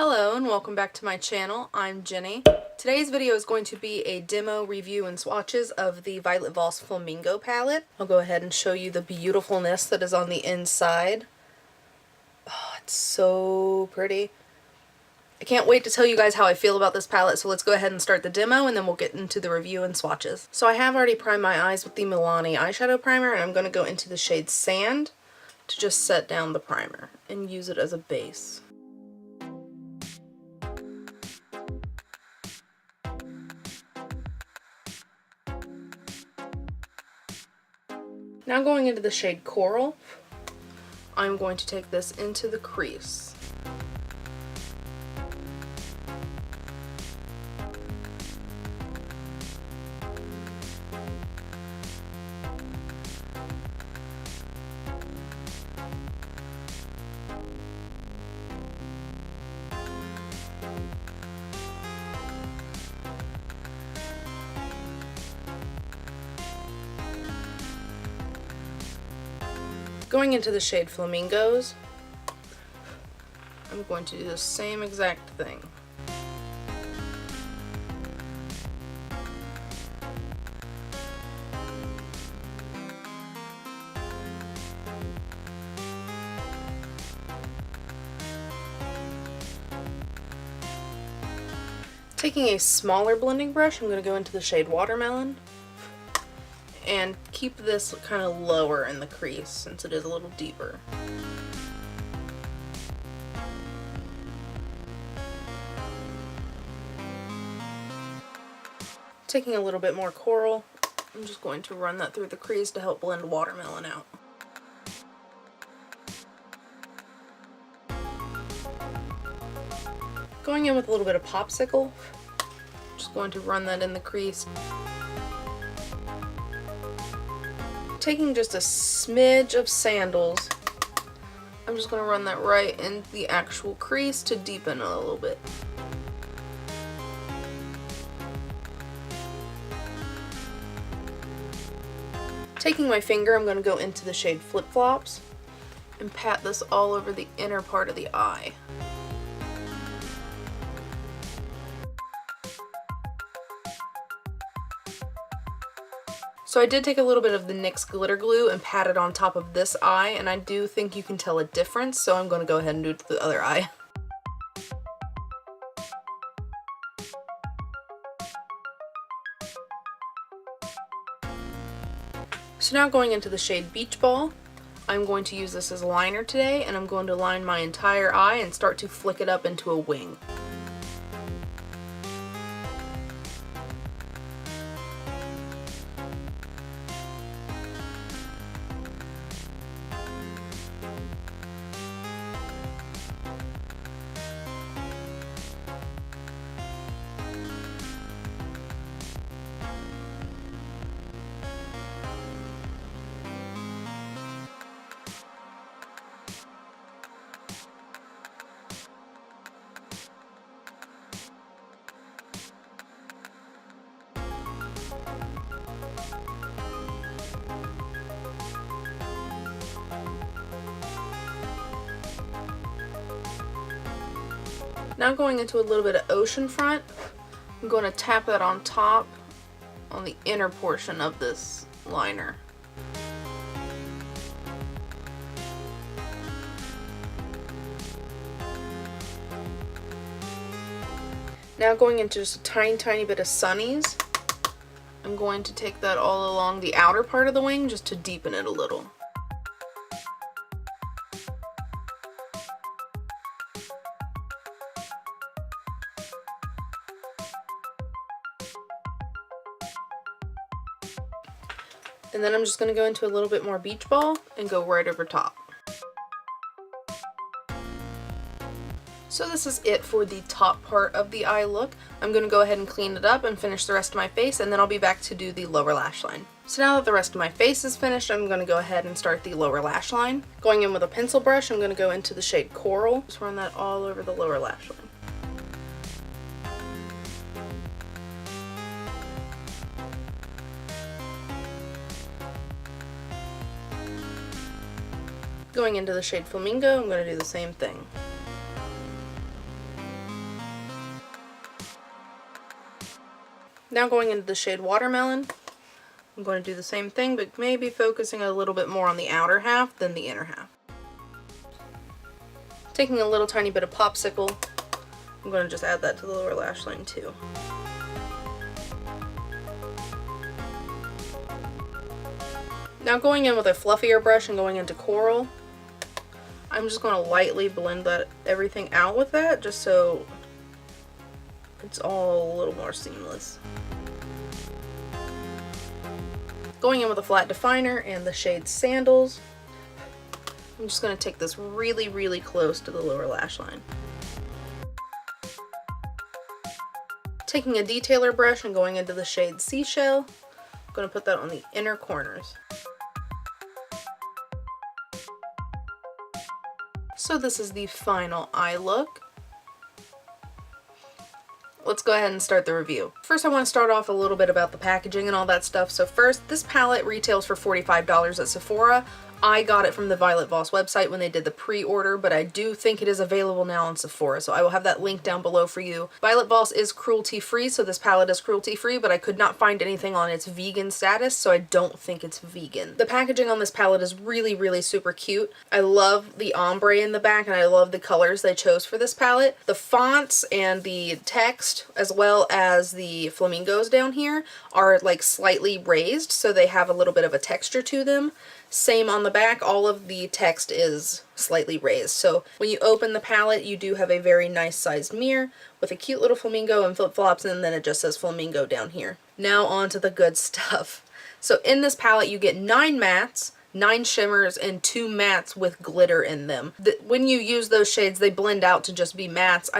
Hello and welcome back to my channel. I'm Jenny. Today's video is going to be a demo, review, and swatches of the Violet Voss Flamingo palette. I'll go ahead and show you the beautifulness that is on the inside. Oh, it's so pretty. I can't wait to tell you guys how I feel about this palette, so let's go ahead and start the demo and then we'll get into the review and swatches. So I have already primed my eyes with the Milani eyeshadow primer, and I'm going to go into the shade Sand to just set down the primer and use it as a base. Now going into the shade Coral, I'm going to take this into the crease. Going into the shade Flamingos, I'm going to do the same exact thing. Taking a smaller blending brush, I'm going to go into the shade Watermelon and keep this kind of lower in the crease since it is a little deeper. Taking a little bit more Coral, I'm just going to run that through the crease to help blend Watermelon out. Going in with a little bit of Popsicle, just going to run that in the crease. Taking just a smidge of Sandals, I'm just going to run that right in the actual crease to deepen it a little bit. Taking my finger, I'm going to go into the shade Flip Flops and pat this all over the inner part of the eye. So I did take a little bit of the NYX glitter glue and pat it on top of this eye, and I do think you can tell a difference, so I'm going to go ahead and do it to the other eye. So now going into the shade Beach Ball, I'm going to use this as a liner today, and I'm going to line my entire eye and start to flick it up into a wing. Now going into a little bit of Ocean Front, I'm going to tap that on top on the inner portion of this liner. Now going into just a tiny bit of Sunnies, I'm going to take that all along the outer part of the wing just to deepen it a little. And then I'm just going to go into a little bit more Beach Ball and go right over top. So this is it for the top part of the eye look. I'm going to go ahead and clean it up and finish the rest of my face, and then I'll be back to do the lower lash line. So now that the rest of my face is finished, I'm going to go ahead and start the lower lash line. Going in with a pencil brush, I'm going to go into the shade Coral. Just run that all over the lower lash line. Going into the shade Flamingo, I'm going to do the same thing. Now going into the shade Watermelon, I'm going to do the same thing, but maybe focusing a little bit more on the outer half than the inner half. Taking a little tiny bit of Popsicle, I'm going to just add that to the lower lash line too. Now going in with a fluffier brush and going into Coral, I'm just going to lightly blend everything out with that, just so it's all a little more seamless. Going in with a flat definer and the shade Sandals, I'm just going to take this really, really close to the lower lash line. Taking a detailer brush and going into the shade Seashell, I'm going to put that on the inner corners. So this is the final eye look. Let's go ahead and start the review. First, I want to start off a little bit about the packaging and all that stuff. So first, this palette retails for $45 at Sephora. I got it from the Violet Voss website when they did the pre-order, but I do think it is available now on Sephora, so I will have that link down below for you. Violet Voss is cruelty-free, so this palette is cruelty-free, but I could not find anything on its vegan status, so I don't think it's vegan. The packaging on this palette is really, really super cute. I love the ombre in the back, and I love the colors they chose for this palette. The fonts and the text, as well as the flamingos down here, are like slightly raised, so they have a little bit of a texture to them. Same on the back, all of the text is slightly raised. So when you open the palette, you do have a very nice sized mirror with a cute little flamingo and flip-flops, and then it just says flamingo down here. Now on to the good stuff. So in this palette you get 9 mattes, 9 shimmers, and 2 mattes with glitter in them. When you use those shades, they blend out to just be mattes.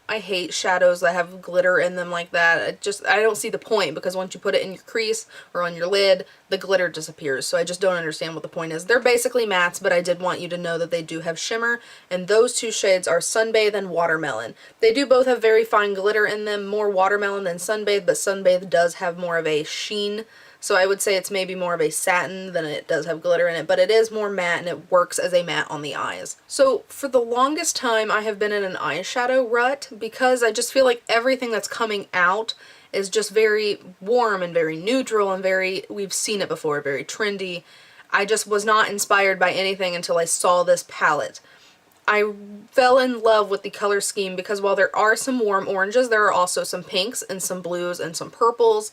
I hate shadows that have glitter in them like that. I don't see the point, because once you put it in your crease or on your lid, the glitter disappears. So I just don't understand what the point is. They're basically mattes, but I did want you to know that they do have shimmer, and those 2 shades are Sunbathe and Watermelon. They do both have very fine glitter in them, more Watermelon than Sunbathe, but Sunbathe does have more of a sheen. So I would say it's maybe more of a satin than it does have glitter in it, but it is more matte and it works as a matte on the eyes. So for the longest time I have been in an eyeshadow rut, because I just feel like everything that's coming out is just very warm and very neutral and we've seen it before, very trendy. I just was not inspired by anything until I saw this palette. I fell in love with the color scheme because while there are some warm oranges, there are also some pinks and some blues and some purples.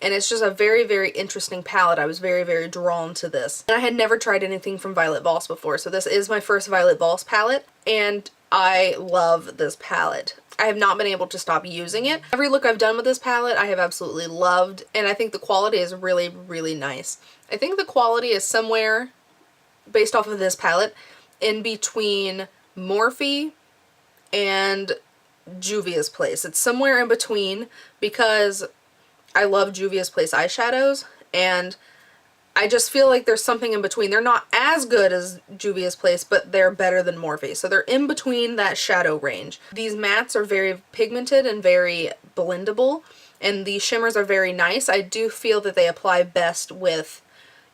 And it's just a very, very interesting palette. I was very, very drawn to this. And I had never tried anything from Violet Voss before, so this is my first Violet Voss palette, and I love this palette. I have not been able to stop using it. Every look I've done with this palette I have absolutely loved, and I think the quality is really, really nice. I think the quality is somewhere, based off of this palette, in between Morphe and Juvia's Place. It's somewhere in between, because I love Juvia's Place eyeshadows, and I just feel like there's something in between. They're not as good as Juvia's Place, but they're better than Morphe. So they're in between that shadow range. These mattes are very pigmented and very blendable, and the shimmers are very nice. I do feel that they apply best with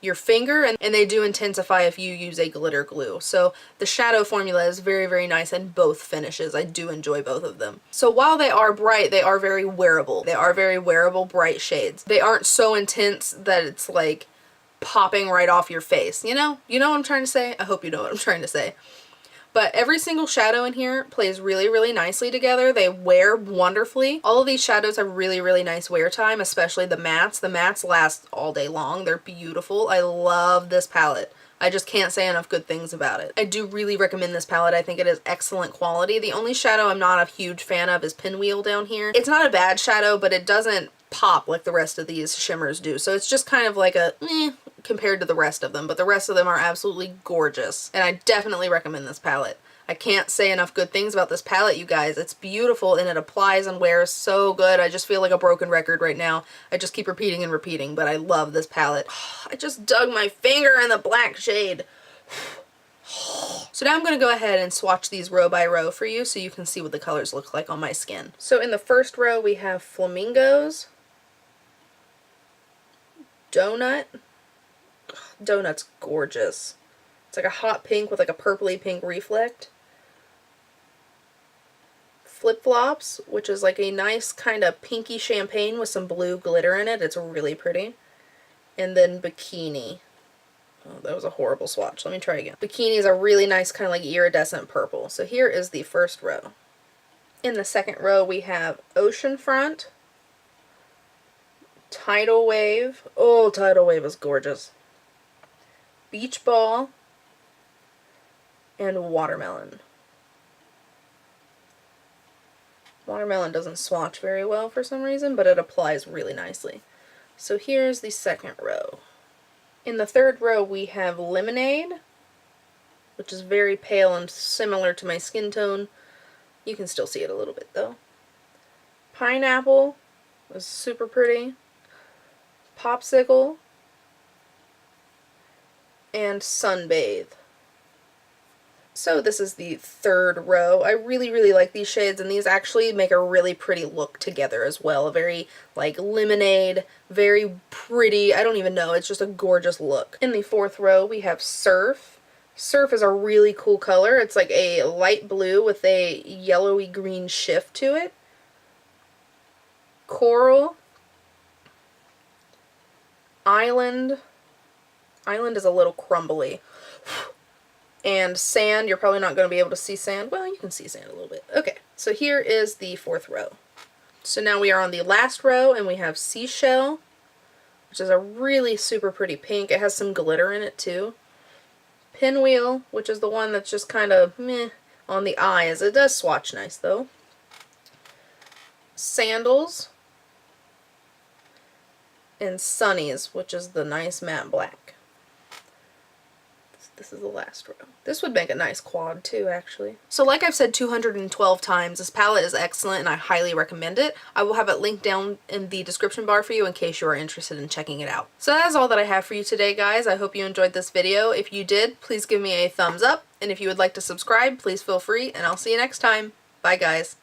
your finger, and they do intensify if you use a glitter glue. So the shadow formula is very, very nice in both finishes. I do enjoy both of them. So while they are bright, they are very wearable. They are very wearable, bright shades. They aren't so intense that it's like popping right off your face. You know what I'm trying to say? I hope you know what I'm trying to say. But every single shadow in here plays really, really nicely together. They wear wonderfully. All of these shadows have really, really nice wear time, especially the mattes. The mattes last all day long. They're beautiful. I love this palette. I just can't say enough good things about it. I do really recommend this palette. I think it is excellent quality. The only shadow I'm not a huge fan of is Pinwheel down here. It's not a bad shadow, but it doesn't pop like the rest of these shimmers do. So it's just kind of like a compared to the rest of them, but the rest of them are absolutely gorgeous, and I definitely recommend this palette. I can't say enough good things about this palette, you guys. It's beautiful and it applies and wears so good. I just feel like a broken record right now. I just keep repeating and repeating, but I love this palette. I just dug my finger in the black shade. So now I'm going to go ahead and swatch these row by row for you so you can see what the colors look like on my skin. So in the first row we have Flamingos, Donut. Donut's gorgeous. It's like a hot pink with like a purpley pink reflect. Flip Flops, which is like a nice kind of pinky champagne with some blue glitter in it. It's really pretty. And then Bikini. Oh, that was a horrible swatch. Let me try again. Bikini is a really nice kind of like iridescent purple. So here is the first row. In the second row we have Oceanfront, Tidal Wave. Oh, Tidal Wave is gorgeous. Beach Ball, and Watermelon. Watermelon doesn't swatch very well for some reason, but it applies really nicely. So here's the second row. In the third row we have Lemonade, which is very pale and similar to my skin tone. You can still see it a little bit though. Pineapple was super pretty. Popsicle, and Sunbathe. So this is the third row. I really like these shades, and these actually make a really pretty look together as well. A very like lemonade, very pretty. I don't even know, it's just a gorgeous look. In the fourth row we have Surf. Surf is a really cool color. It's like a light blue with a yellowy green shift to it. Coral, Island. Island is a little crumbly. And Sand, you're probably not going to be able to see sand. Well, you can see sand a little bit. Okay, so here is the fourth row. So now we are on the last row, and we have Seashell, which is a really super pretty pink. It has some glitter in it too. Pinwheel, which is the one that's just kind of meh on the eyes. It does swatch nice though. Sandals, and Sunnies, which is the nice matte black. This is the last row. This would make a nice quad too, actually. So like I've said 212 times, this palette is excellent and I highly recommend it. I will have it linked down in the description bar for you in case you are interested in checking it out. So that is all that I have for you today, guys. I hope you enjoyed this video. If you did, please give me a thumbs up. And if you would like to subscribe, please feel free, and I'll see you next time. Bye, guys.